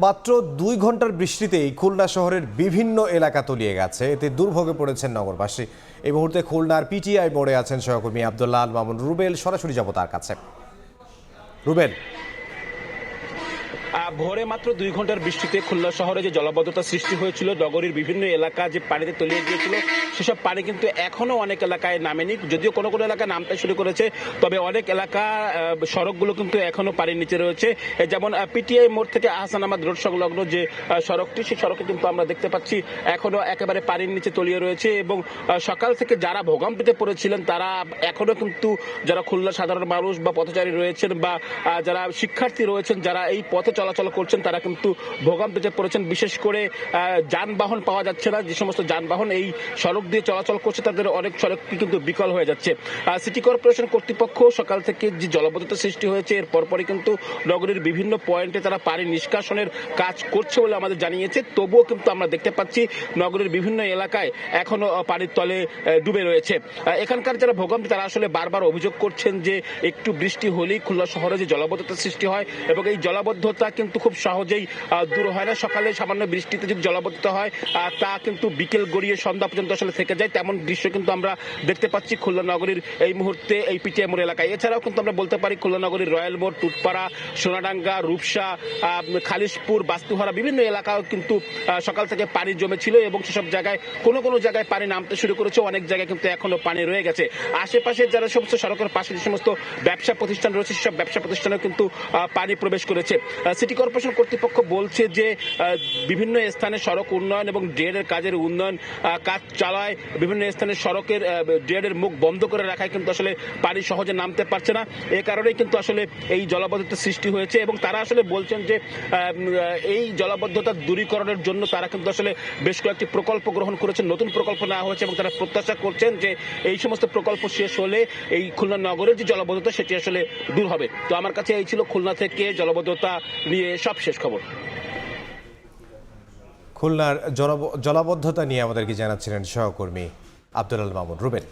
মাত্র ২ ঘন্টার বৃষ্টিতেই খুলনা শহরের বিভিন্ন এলাকা তলিয়ে গেছে। এতে দুর্ভোগে পড়েছেন নগরবাসী। এই মুহূর্তে খুলনার পিটিআই মোড়ে আছেন সহকর্মী আব্দুল্লাহ আল মামুন রুবেল। সরাসরি যাব তার কাছে। রুবেল, ভোরে মাত্র ২ ঘন্টার বৃষ্টিতে খুলনা শহরে যে জলাবদ্ধতা সৃষ্টি হয়েছিল, নগরীর বিভিন্ন এলাকা যে পানিতে তলিয়ে গিয়েছিল, সেসব পানি কিন্তু এখনো অনেক এলাকায় নামেনি। যদিও কোনো কোনো এলাকায় নামতে শুরু করেছে, তবে অনেক এলাকা সড়কগুলো কিন্তু এখনো পানির নিচে রয়েছে। যেমন পিটিআই মোড় থেকে আহসান আহমদ রোড সংলগ্ন যে সড়কটি, সেই সড়কে কিন্তু আমরা দেখতে পাচ্ছি এখনো একেবারে পানির নিচে তলিয়ে রয়েছে। এবং সকাল থেকে যারা ভোগান্তিতে পড়েছিলেন তারা এখনো কিন্তু, যারা খুলনা সাধারণ মানুষ বা পথচারী রয়েছেন বা যারা শিক্ষার্থী রয়েছেন, যারা এই পথে চলাচল করছেন, তারা কিন্তু ভোগান্তিতে পড়েছেন। বিশেষ করে যানবাহন পাওয়া যাচ্ছে না। যে সমস্ত যানবাহন এই সড়ক দিয়ে চলাচল করছে, তাদের অনেক সড়কটি কিন্তু বিকল হয়ে যাচ্ছে। সিটি কর্পোরেশন কর্তৃপক্ষ সকাল থেকে যে জলাবদ্ধতা সৃষ্টি হয়েছে, এর পরপরই কিন্তু নগরীর বিভিন্ন পয়েন্টে তারা পানি নিষ্কাশনের কাজ করছে বলে আমাদের জানিয়েছে। তবুও কিন্তু আমরা দেখতে পাচ্ছি নগরীর বিভিন্ন এলাকায় এখনো পানির তলে ডুবে রয়েছে। এখানকার যারা ভোগান্তি, তারা আসলে বারবার অভিযোগ করছেন যে একটু বৃষ্টি হলেই খুলনা শহরে যে জলাবদ্ধতা সৃষ্টি হয়, এবং এই জলাবদ্ধতা কিন্তু খুব সহজেই দূর হয় না। সকালে সামান্য বৃষ্টিতে যদি জলাবদ্ধতা হয়, তা কিন্তু বিকেল গড়িয়ে সন্ধ্যা পর্যন্ত আসলে থেকে যায়। তেমন দৃশ্য কিন্তু আমরা দেখতে পাচ্ছি খুলনা নগরীর এই মুহূর্তে এই পিটিআই মোড় এলাকায়। এছাড়াও কিন্তু আমরা বলতে পারি খুলনা নগরীর রয়্যাল মোড়, টুটপাড়া, সোনাডাঙ্গা, রূপসা, খালিশপুর, বাস্তুহারা বিভিন্ন এলাকাও কিন্তু সকাল থেকে পানি জমেছিল, এবং সেসব জায়গায় কোনো কোনো জায়গায় পানি নামতে শুরু করেছে। অনেক জায়গায় কিন্তু এখনো পানি রয়ে গেছে। আশেপাশে যারা সমস্ত সড়কের পাশে যে সমস্ত ব্যবসা প্রতিষ্ঠান রয়েছে, সেসব ব্যবসা প্রতিষ্ঠানেও কিন্তু পানি প্রবেশ করেছে। সিটি কর্পোরেশন কর্তৃপক্ষ বলছে যে বিভিন্ন স্থানে সড়ক উন্নয়ন এবং ড্রেনের কাজের উন্নয়ন কাজ চালায়। বিভিন্ন স্থানে সড়কের ড্রেনের মুখ বন্ধ করে রাখায় কিন্তু আসলে পানি সহজে নামতে পারছে না। এ কারণেই কিন্তু আসলে এই জলাবদ্ধতা সৃষ্টি হয়েছে, এবং তারা আসলে বলছেন যে এই জলাবদ্ধতা দূরীকরণের জন্য তারা কিন্তু আসলে বেশ কয়েকটি প্রকল্প গ্রহণ করেছেন, নতুন প্রকল্প নেওয়া হয়েছে, এবং তারা প্রত্যাশা করছেন যে এই সমস্ত প্রকল্প শেষ হলে এই খুলনা নগরের যে জলাবদ্ধতা, সেটি আসলে দূর হবে। তো আমার কাছে এই ছিল খুলনা থেকে জলাবদ্ধতা নিয়ে সবশেষ খবর। খুলনার জলাবদ্ধতা নিয়ে আমাদেরকে জানাচ্ছিলেন সহকর্মী আব্দুল আল মামুন রুবেল।